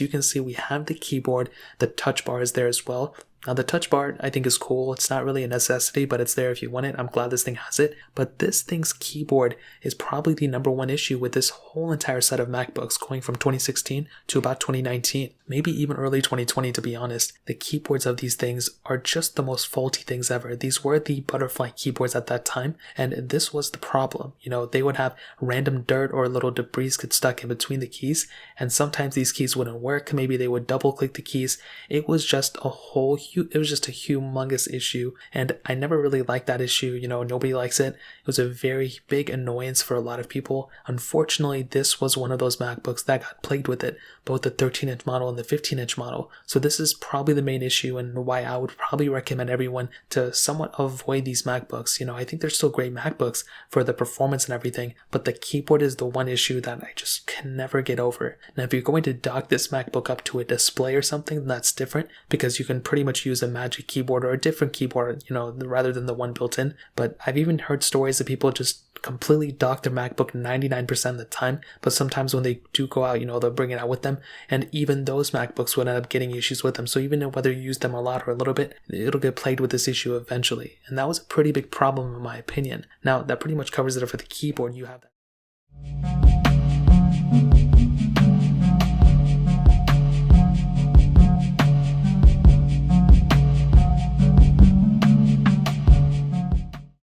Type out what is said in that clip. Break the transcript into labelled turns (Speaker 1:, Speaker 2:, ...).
Speaker 1: You can see we have the keyboard, the touch bar is there as well. Now the touch bar I think is cool. It's not really a necessity, but it's there if you want it. I'm glad this thing has it. But this thing's keyboard is probably the number one issue with this whole entire set of MacBooks going from 2016 to about 2019, maybe even early 2020 to be honest. The keyboards of these things are just the most faulty things ever. These were the butterfly keyboards at that time, and this was the problem. They would have random dirt or little debris get stuck in between the keys, and sometimes these keys wouldn't work. Maybe they would double click the keys. It was just a humongous issue, and I never really liked that issue. Nobody likes it. It was a very big annoyance for a lot of people. Unfortunately, this was one of those MacBooks that got plagued with it, both the 13-inch model and the 15-inch model. So this is probably the main issue, and why I would probably recommend everyone to somewhat avoid these MacBooks. I think they're still great MacBooks for the performance and everything, but the keyboard is the one issue that I just can never get over. Now, if you're going to dock this MacBook up to a display or something, that's different, because you can pretty much use a Magic Keyboard or a different keyboard, rather than the one built in. But I've even heard stories of people just completely dock their MacBook 99% of the time, but sometimes when they do go out, they'll bring it out with them, and even those MacBooks would end up getting issues with them. So even whether you use them a lot or a little bit, it'll get plagued with this issue eventually, and that was a pretty big problem in my opinion. Now that pretty much covers it for the keyboard. You have that.